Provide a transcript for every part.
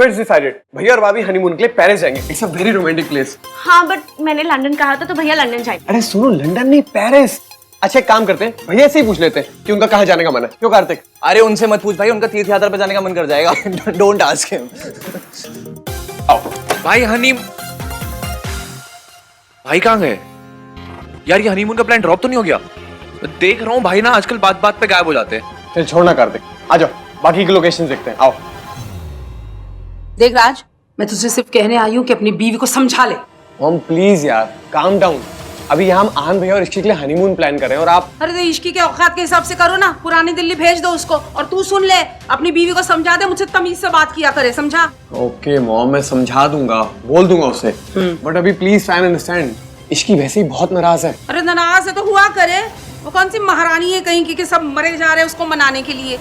So it's decided. भैया और भाभी हनीमून के लिए पेरिस जाएंगे. It's a very romantic place. हाँ बट मैंने लंदन कहा था तो भैया लंदन जाएंगे. अरे सुनो, लंदन नहीं पेरिस. अच्छा एक काम करते हैं, भैया से ही पूछ लेते हैं कि उनका कहाँ जाने का मन है. क्यों कार्तिक? अरे उनसे मत पूछ भाई, उनका तीर्थ यात्रा पे जाने का मन कर जाएगा. Don't ask him. आओ. भाई भाई कहाँ गए यार? ये हनीमून का प्लान ड्रॉप तो नहीं हो गया? देख रहा हूँ भाई ना आजकल बात बात पे गायब हो जाते हैं. चल छोड़ना कार्तिक, आ जाओ बाकी की लोकेशन देखते हैं. आओ. देख राज, मैं तुझसे सिर्फ कहने आई हूँ कि अपनी बीवी को समझा ले. मॉम प्लीज यार काम डाउन. अभी यहाँ हम आन भैया और इसके लिए हनीमून प्लान कर रहे हैं और आप. अरे तो इश्की के औकात के हिसाब से करो ना. पुरानी दिल्ली भेज दो उसको. और तू सुन ले, अपनी बीवी को समझा दे, मुझसे तमीज से बात किया करे. समझा? ओके मॉम, मैं समझा दूंगा, बोल दूंगा उसे. बट अभी प्लीज ट्राई एंड अंडरस्टैंड. इसकी वैसे ही बहुत नाराज है. अरे नाराज है तो हुआ करे. वो कौन सी महारानी है कहीं की कि सब मरे जा रहे हैं उसको मनाने के लिए.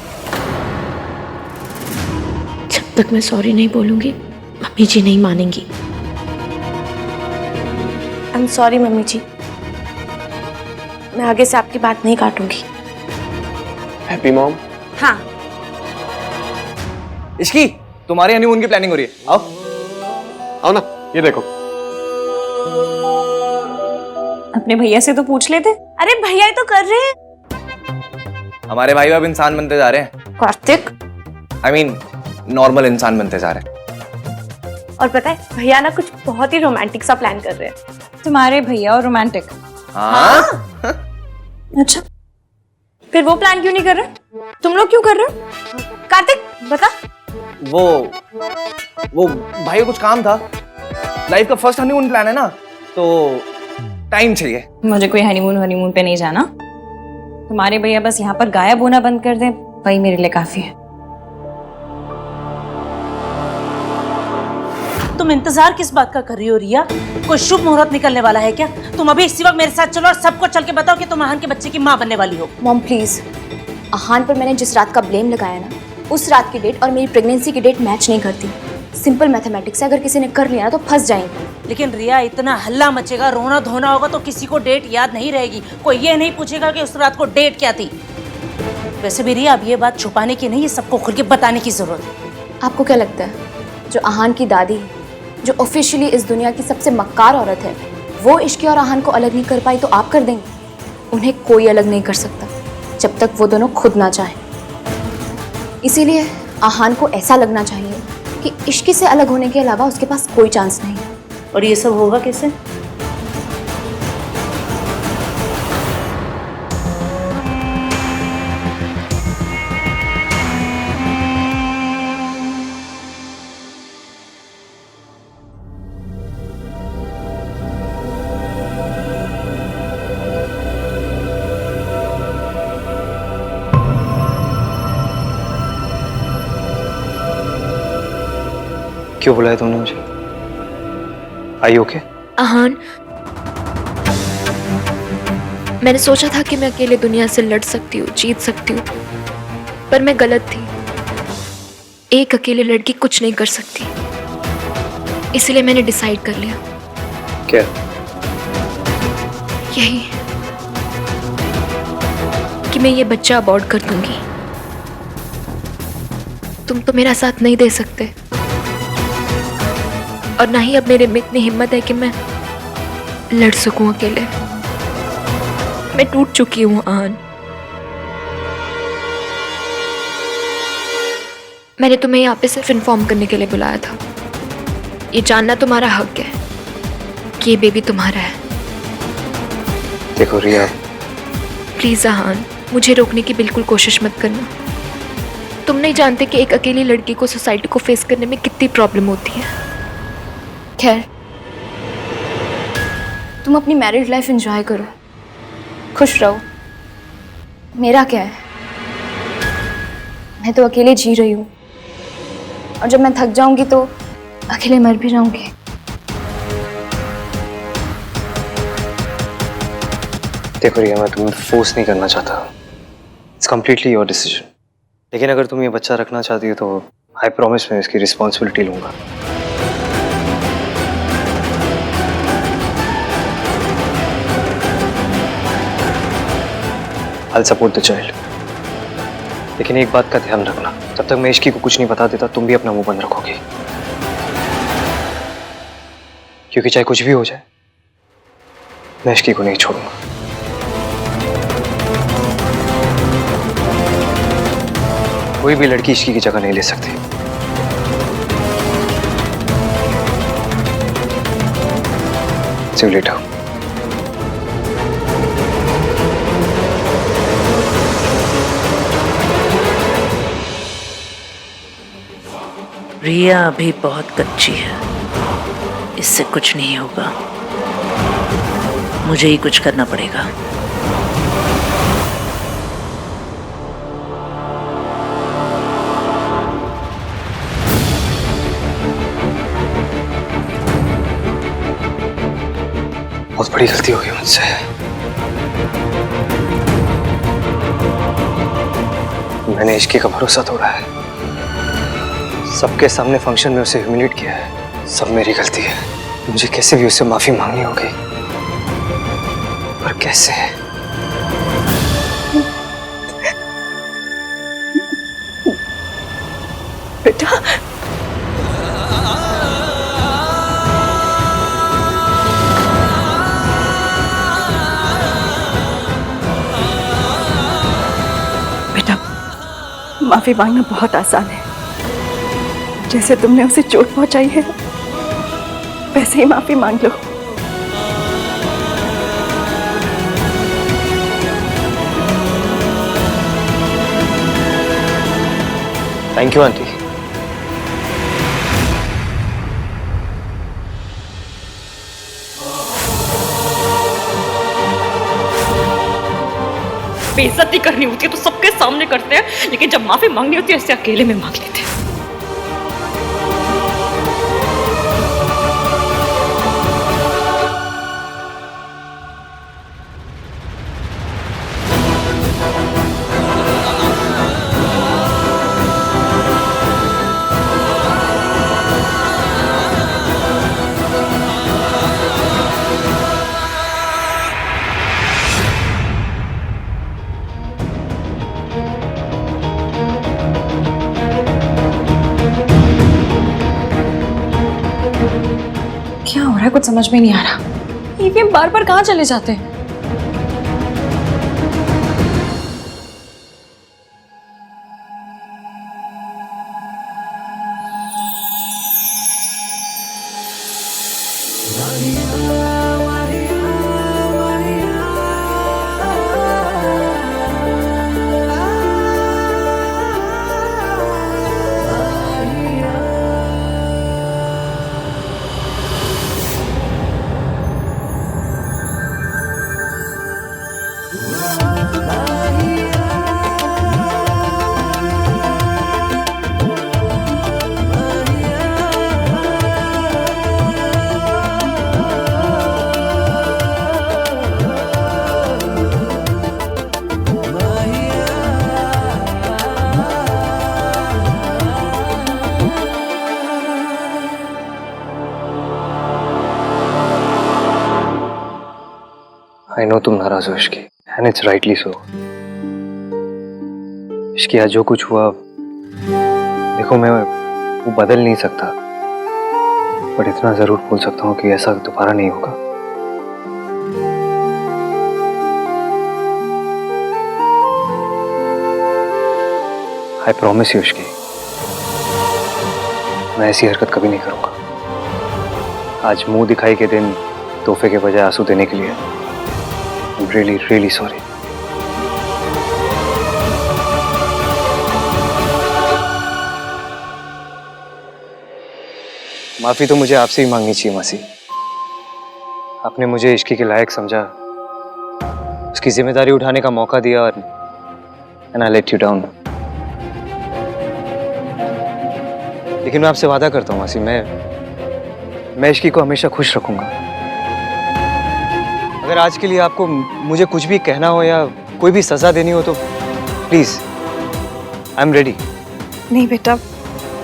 जब तक मैं सॉरी नहीं बोलूंगी मम्मी जी नहीं मानेंगी. आई एम सॉरी मम्मी जी, मैं आगे से आपकी बात नहीं काटूंगी. Happy mom. हाँ. इश्की, तुम्हारे हनीमून की प्लानिंग हो रही है. आओ आओ ना, ये देखो. अपने भैया से तो पूछ लेते. अरे भैया ही तो कर रहे हैं. हमारे भाई अब इंसान बनते जा रहे हैं. कार्तिक, आई मीन नॉर्मल इंसान बनते जा रहे हैं. और पता है भैया ना कुछ बहुत ही रोमांटिक सा प्लान कर रहे हैं. तुम्हारे भैया और रोमांटिक? हाँ? अच्छा, फिर वो प्लान क्यों नहीं कर रहे? तुम लोग क्यों कर रहे हो? कार्तिक बता. वो भाई को कुछ काम था. लाइफ का फर्स्ट हनीमून प्लान है ना, तो टाइम चाहिए. मुझे कोई हनीमून पे नहीं जाना. तुम्हारे भैया बस यहाँ पर गायब होना बंद कर दे, वही मेरे लिए काफी है. तुम इंतजार किस बात का कर रही हो रिया? कोई शुभ मुहूर्त निकलने वाला है क्या? तुम अभी इसी वक्त मेरे साथ चलो और सबको चल के बताओ कि तुम आहान के बच्चे की माँ बनने वाली हो. मॉम प्लीज, आहान पर मैंने जिस रात का ब्लेम लगाया ना, उस रात की डेट और मेरी प्रेगनेंसी की डेट मैच नहीं करती. सिंपल मैथमेटिक्स है, अगर किसी ने कर लिया ना तो फंस जाएंगे. लेकिन रिया इतना हल्ला मचेगा, रोना धोना होगा तो किसी को डेट याद नहीं रहेगी. कोई ये नहीं पूछेगा कि उस रात को डेट क्या थी. वैसे भी रिया अब ये बात छुपाने की नहीं, ये सबको खुल के बताने की जरूरत है. आपको क्या लगता है, जो आहान की दादी है, जो ऑफिशियली इस दुनिया की सबसे मक्कार औरत है, वो इश्की और आहान को अलग नहीं कर पाई तो आप कर देंगे? उन्हें कोई अलग नहीं कर सकता जब तक वो दोनों खुद ना चाहें. इसीलिए आहान को ऐसा लगना चाहिए कि इश्की से अलग होने के अलावा उसके पास कोई चांस नहीं. और ये सब होगा कैसे? क्यों बुलाया तुमने मुझे? आई ओके? आहान, मैंने सोचा था कि मैं अकेले दुनिया से लड़ सकती हूँ, जीत सकती हूँ, पर मैं गलत थी. एक अकेले लड़की कुछ नहीं कर सकती, इसलिए मैंने डिसाइड कर लिया. क्या? यही कि मैं ये बच्चा अबॉर्ट कर दूंगी. तुम तो मेरा साथ नहीं दे सकते और ना ही अब मेरे में इतनी हिम्मत है कि मैं लड़ सकूं अकेले. मैं टूट चुकी हूं आहान. मैंने तुम्हें यहाँ पे सिर्फ इन्फॉर्म करने के लिए बुलाया था. ये जानना तुम्हारा हक है कि ये बेबी तुम्हारा है. देखो रिया, प्लीज आहान, मुझे रोकने की बिल्कुल कोशिश मत करना. तुम नहीं जानते कि एक अकेली लड़की को सोसाइटी को फेस करने में कितनी प्रॉब्लम होती है. खैर, तुम अपनी मैरिड लाइफ एंजॉय करो, खुश रहो. मेरा क्या है, मैं तो अकेले जी रही हूँ और जब मैं थक जाऊंगी तो अकेले मर भी जाऊंगी. देखो रिया, मैं तुम्हें फोर्स नहीं करना चाहता. It's completely your decision. लेकिन अगर तुम ये बच्चा रखना चाहती हो तो आई प्रॉमिस मैं इसकी रिस्पॉन्सिबिलिटी लूंगा. I'll support the child. लेकिन एक बात का ध्यान रखना, जब तक मैं इश्की को कुछ नहीं बता देता तुम भी अपना मुंह बंद रखोगी, क्योंकि चाहे कुछ भी हो जाए मैं इश्की को नहीं छोड़ूंगा। कोई भी लड़की इश्की की जगह नहीं ले सकती। See you later. रिया अभी बहुत कच्ची है, इससे कुछ नहीं होगा, मुझे ही कुछ करना पड़ेगा। बहुत बड़ी गलती हो गई मुझसे। मैंने इश्की का भरोसा तोड़ा है, सबके सामने फंक्शन में उसे ह्यूमिलेट किया है, सब मेरी गलती है। मुझे कैसे भी उससे माफी मांगनी होगी, पर कैसे? बेटा बेटा, माफी मांगना बहुत आसान है। जैसे तुमने उसे चोट पहुंचाई है वैसे ही माफी मांग लो। Thank you aunty. बेइज्जती करनी होती है तो सबके सामने करते हैं, लेकिन जब माफी मांगनी होती है ऐसे अकेले में मांग लेते हैं। क्या हो रहा है, कुछ समझ में नहीं आ रहा। ईवीएम बार बार कहाँ चले जाते हैं? आई नो तुम नाराज हो Ishki, and it's rightly so. Ishki आज जो कुछ हुआ, देखो मैं वो बदल नहीं सकता, पर इतना जरूर बोल सकता हूँ कि ऐसा दोबारा नहीं होगा। आई प्रॉमिस यू इश्की, मैं ऐसी हरकत कभी नहीं करूंगा। आज मुंह दिखाई के दिन तोहफे के बजाय आंसू देने के लिए I'm really, really sorry. माफी तो मुझे आपसे ही मांगनी चाहिए मासी। आपने मुझे इश्की के लायक समझा, उसकी जिम्मेदारी उठाने का मौका दिया और and I let you down. लेकिन मैं आपसे वादा करता हूँ मासी, मैं इश्की को हमेशा खुश रखूंगा। अगर आज के लिए आपको मुझे कुछ भी कहना हो या कोई भी सजा देनी हो तो प्लीज, आई एम रेडी। नहीं बेटा,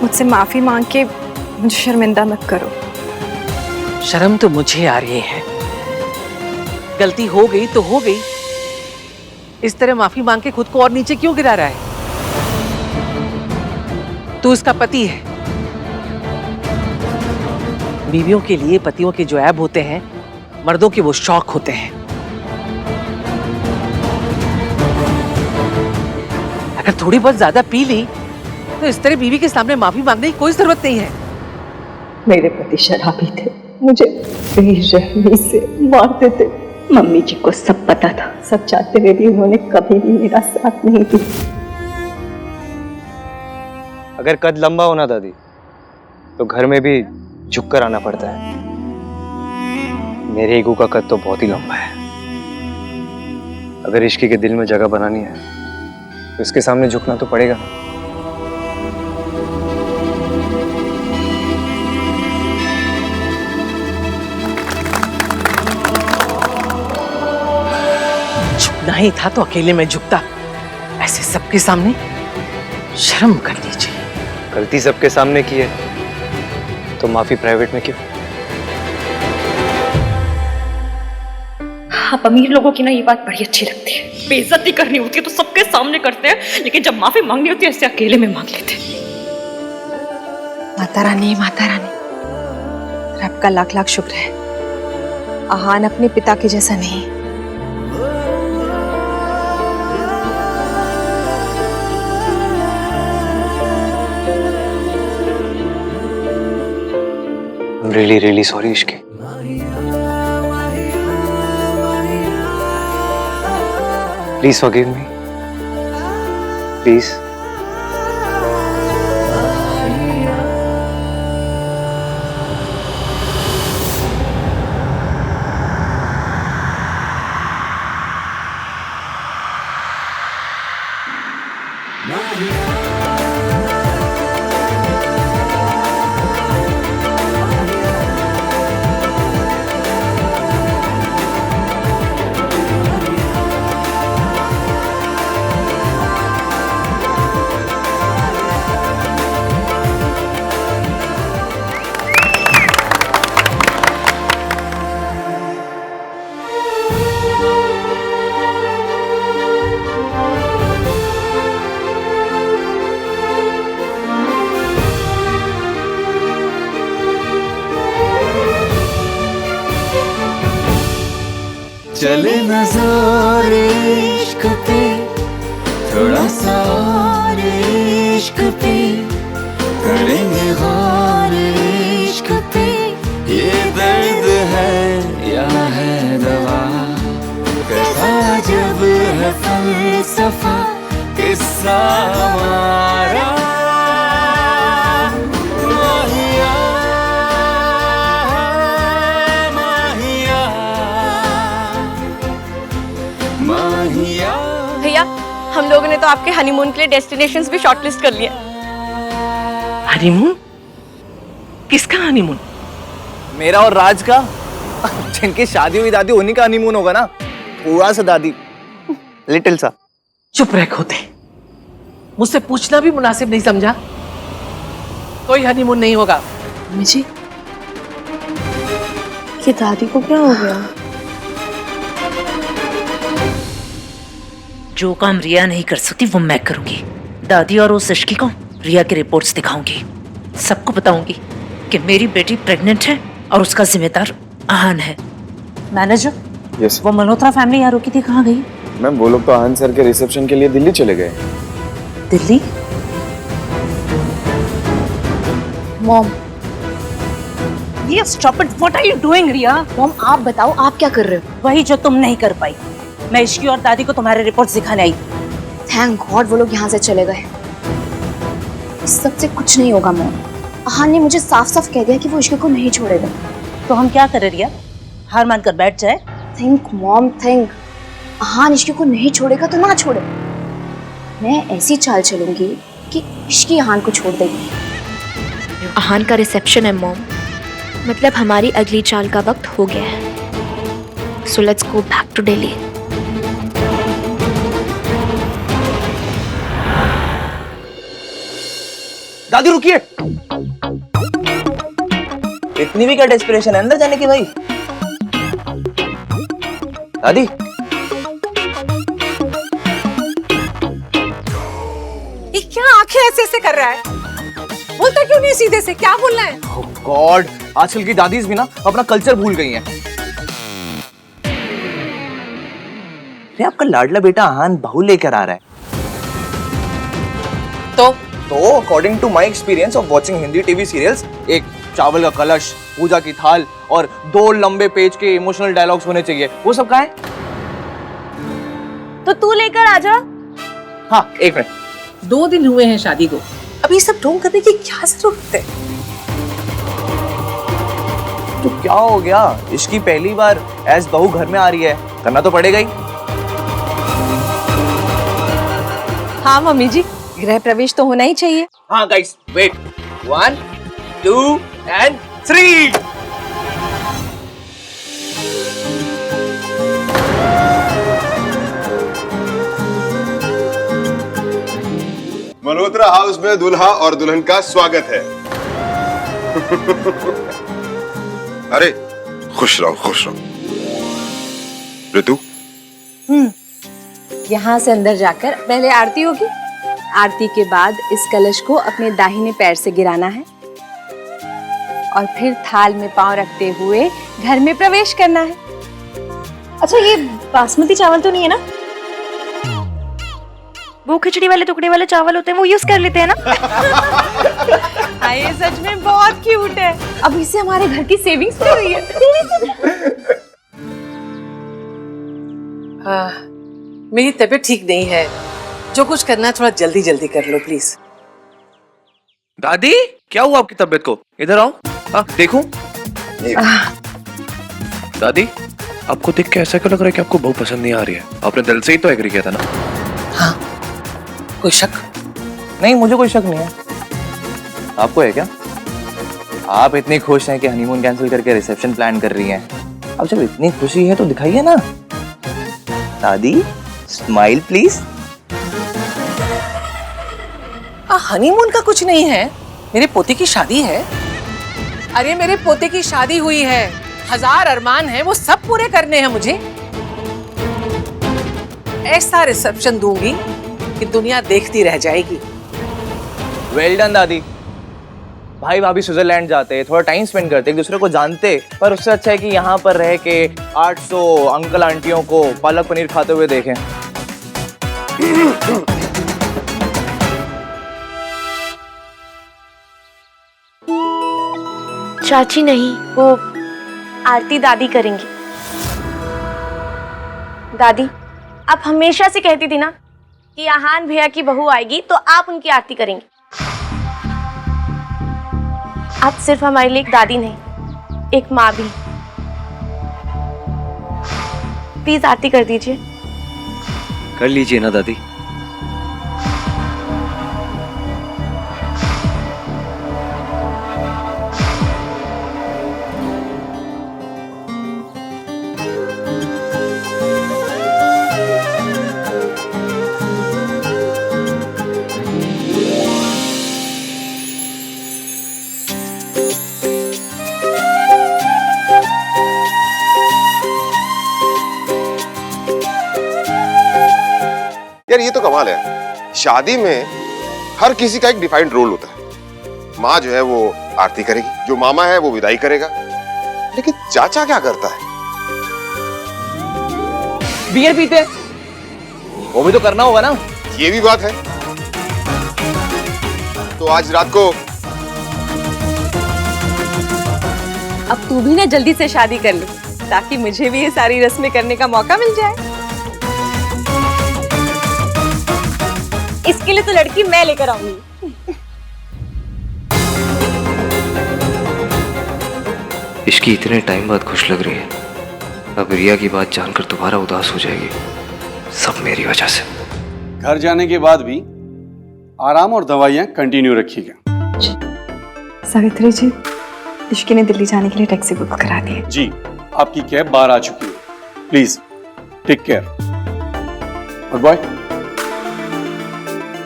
मुझसे माफी मांग के मुझे शर्मिंदा मत करो। शर्म तो मुझे आ रही है, गलती हो गई तो हो गई, इस तरह माफी मांग के खुद को और नीचे क्यों गिरा रहा है? तू उसका पति है। बीवियों के लिए पतियों के जो ऐब होते हैं, मर्दों के वो शौक होते हैं। अगर थोड़ी बहुत ज्यादा पी ली तो इस तरह बीवी के सामने माफी मांगने की कोई जरूरत नहीं है। मेरे पति शराबी थे, मुझे बेरहमी से मारते थे। मम्मी जी को सब पता था, सब चाहते हुए भी उन्होंने कभी भी मेरा साथ नहीं दिया। अगर कद लंबा होना दादी तो घर में भी झुककर आना पड़ता है। मेरे ईगो का कद तो बहुत ही लंबा है। अगर इश्की के दिल में जगह बनानी है तो इसके सामने झुकना तो पड़ेगा। झुकना ही था तो अकेले में झुकता, ऐसे सबके सामने शर्म करनी चाहिए। गलती सबके सामने की है तो माफी प्राइवेट में क्यों? आप अमीर लोगों की ना ये बात बड़ी अच्छी लगती है। बेइज्जती करनी होती है तो सबके सामने करते हैं, लेकिन जब माफी मांगनी होती है ऐसे अकेले में मांग लेते हैं। माता रानी, माता रानी, रब का लाख लाख शुक्र है, आहान अपने पिता के जैसा नहीं। I'm really, really sorry, Ishki. Please forgive me. Please. चले नजर इश्क पे, थोड़ा सा और इश्क पे, करेंगे गौर इश्क पे। ये दर्द है या है दवा, कैसा जब है फलसफा, किस्सा हमारा। भैया, हम लोगों ने तो आपके हनीमून के लिए डेस्टिनेशंस भी शॉर्टलिस्ट कर लिया। हनीमून? किसका हनीमून? मेरा और राज का। जिनकी शादी हुई दादी उन्हीं का हनीमून होगा ना। थोड़ा सा दादी, लिटिल सा। चुप रह खोते, मुझसे पूछना भी मुनासिब नहीं समझा। कोई हनीमून नहीं होगा। मम्मी जी, ये दादी को क्या हो गया? जो काम रिया नहीं कर सकती वो मैं करूंगी। दादी और उस इश्की को रिया की रिपोर्ट्स दिखाऊंगी। सबको बताऊंगी कि मेरी बेटी प्रेग्नेंट है और उसका जिम्मेदार आहान है। Manager, yes. वो मल्होत्रा फैमिली यहाँ रुकी थी, कहाँ गई? मैम, वो लोग तो आहान सर के रिसेप्शन के लिए दिल्ली चले गए। दिल्ली? मॉम, ये stop it, what are you doing Riya? Mom आप बताओ, आप क्या कर रहे हो? वही जो तुम नहीं कर पाई। मैं इश्की और दादी को तुम्हारे रिपोर्ट्स दिखाने आई। थैंक गॉड वो लोग यहाँ से चले गए। इस सबसे कुछ नहीं होगा मॉम। आहान ने मुझे साफ साफ कह दिया कि वो इश्की को नहीं छोड़ेगा। तो हम क्या करें रिया? हार मानकर बैठ जाए? Think mom, think. Aahan Ishqi को नहीं छोड़ेगा तो ना छोड़े। मैं ऐसी चाल चलूंगी कि इश्की आहान को छोड़ देगी। आहान का रिसेप्शन है मॉम, मतलब हमारी अगली चाल का वक्त हो गया है। So let's go back to Delhi. दादी रुकिए। इतनी भी क्या डेस्परेशन है अंदर जाने की भाई? दादी, ये क्या आंखें ऐसे ऐसे कर रहा है? बोलता क्यों नहीं सीधे से, क्या बोलना है? गॉड, आजकल की दादीज भी ना अपना कल्चर भूल गई हैं। अरे आपका लाडला बेटा आहान बहू लेकर आ रहा है। तो according to my experience of watching Hindi TV serials, एक चावल का कलश, पूजा की थाल और 2 लंबे पेज के इमोशनल डायलॉग्स होने चाहिए। वो सब कहाँ है? तो तू लेकर आ जा। हाँ, एक मिनट। 2 दिन हुए हैं शादी को, अभी सब ढोंग करने की क्या जरूरत है? तो क्या हो गया? इसकी पहली बार एज बहू घर में आ रही है, करना तो पड़ेगा ही। हाँ मम्मी जी, गृह प्रवेश तो होना ही चाहिए। हाँ guys, wait, 1 2 and 3। Malhotra house में दूल्हा और दुल्हन का स्वागत है। अरे खुश रहो, खुश रहो। ऋतु, यहाँ से अंदर जाकर पहले आरती होगी। आरती के बाद इस कलश को अपने दाहिने पैर से गिराना है और फिर थाल में पांव रखते हुए घर में प्रवेश करना है। अच्छा, ये बासमती चावल तो नहीं है ना? वो खिचड़ी वाले टुकड़े वाले चावल होते हैं, वो यूज कर लेते हैं ना? हाँ, ये सच में बहुत क्यूट है। अब इससे हमारे घर की सेविंग्स भी हुई है। मेरी तबीयत ठीक नहीं है, जो कुछ करना है थोड़ा जल्दी जल्दी कर लो प्लीज। दादी, क्या हुआ आपकी तबीयत को? इधर आओ। हाँ, देखूं। दादी, आपको देख के ऐसा क्यों लग रहा है कि आपको बहू पसंद नहीं आ रही है? आपने दिल से ही तो एग्री किया था ना? हाँ, कोई शक? नहीं, मुझे कोई शक नहीं है। आपको है क्या? आप इतनी खुश हैं कि हनीमून कैंसिल करके रिसेप्शन प्लान कर रही हैं। अब जब इतनी खुशी है तो दिखाइए ना। दादी, स्माइल प्लीज। हनीमून का कुछ नहीं है, मेरे पोते की शादी है। अरे मेरे पोते की शादी हुई है, 1000 अरमान है, वो सब पूरे करने हैं मुझे। ऐसा रिसेप्शन दूंगी कि दुनिया देखती रह जाएगी। वेल डन दादी। भाई भाभी स्विट्जरलैंड जाते, थोड़ा टाइम स्पेंड करते, एक दूसरे को जानते, पर उससे अच्छा है कि यहाँ पर रह के 800 अंकल आंटियों को पालक पनीर खाते हुए देखें। चाची नहीं, वो आरती दादी करेंगी। दादी, आप हमेशा से कहती थी ना कि आहान भैया की बहू आएगी तो आप उनकी आरती करेंगी। आप सिर्फ हमारे लिए एक दादी नहीं, एक माँ भी। प्लीज आरती कर दीजिए। कर लीजिए ना दादी। यार ये तो कमाल है, शादी में हर किसी का एक डिफाइंड रोल होता है। माँ जो है वो आरती करेगी, जो मामा है वो विदाई करेगा, लेकिन चाचा क्या करता है? बियर पीते, वो भी तो करना होगा ना। ये भी बात है। तो आज रात को अब तू भी ना जल्दी से शादी कर ले, ताकि मुझे भी ये सारी रस्में करने का मौका मिल जाए। इसके लिए तो लड़की मैं लेकर आऊंगी। इसकी इतने टाइम बाद खुश लग रही है, अब रिया की बात जानकर दोबारा उदास हो जाएगी। सब मेरी वजह से। घर जाने के बाद भी आराम और दवाइयाँ कंटिन्यू रखिएगा। सावित्री जी, इश्की ने दिल्ली जाने के लिए टैक्सी बुक करा दी है। जी, आपकी कैब बाहर आ चुकी है। Please take care. और बॉय,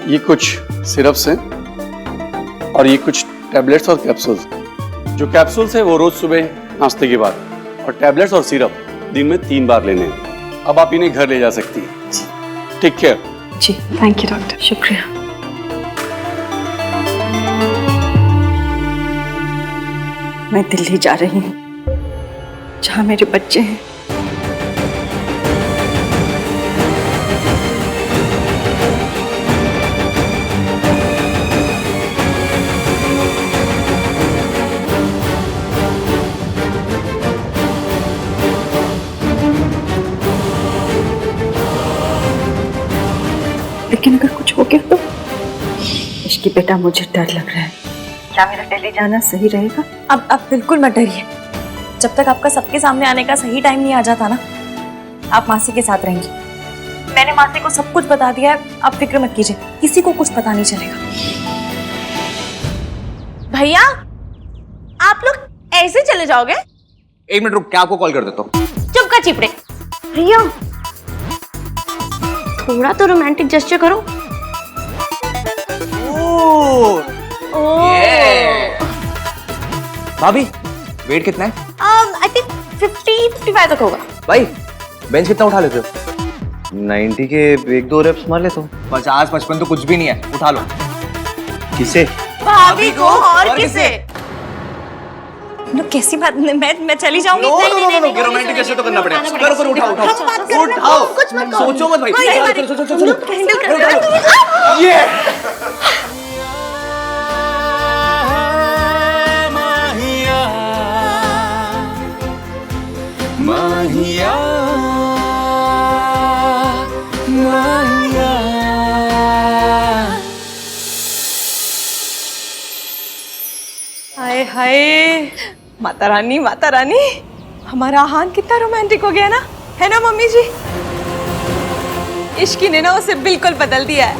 ये कुछ सिरप्स हैं और ये कुछ टैबलेट्स और कैप्सूल्स। जो कैप्सूल्स है वो रोज सुबह नाश्ते के बाद, और टैबलेट्स और सिरप दिन में 3 बार लेने हैं। अब आप इन्हें घर ले जा सकती हैं। Take care. जी, थैंक यू डॉक्टर। शुक्रिया। मैं दिल्ली जा रही हूँ, जहाँ मेरे बच्चे हैं। लेकिन अगर कुछ हो गया तो? इश्की बेटा, मुझे डर लग रहा है। क्या मेरा दिल्ली जाना सही रहेगा? अब बिल्कुल मत डरिए। जब तक आपका सबके सामने आने का सही टाइम नहीं आ जाता ना, आप मासी के साथ रहेंगी। मैंने मासी को सब कुछ बता दिया है, आप फिक्र मत कीजिए, किसी को कुछ पता नहीं चलेगा। भैया, आप लोग ऐसे चले जाओगे? 1 मिनट रुक, क्या आपको कॉल कर देता हूँ। चुप कर चिपड़े। भैया, थोड़ा तो रोमांटिक जेस्चर करो। भाभी, वेट कितना है? आई थिंक 50-55 तक होगा। भाई, बेंच कितना उठा लेते हो? 90 के 1-2 रेप्स मार लेता हूँ। 50-55 तो कुछ भी नहीं है, उठा लो। किसे? भाभी को और किसे? कैसी बात, मैं चली जाऊंगी। नहीं, रोमांटिक कैसे तो करना पड़ेगा। करो, उठाओ। कुछ मत करो। सोचो मत भाई। चलो। ये माहिया, माहिया। हाय हाय, माता रानी, माता रानी, हमारा आहान कितना रोमांटिक हो गया ना, है ना मम्मी जी? इश्की ने ना उसे बिल्कुल बदल दिया है।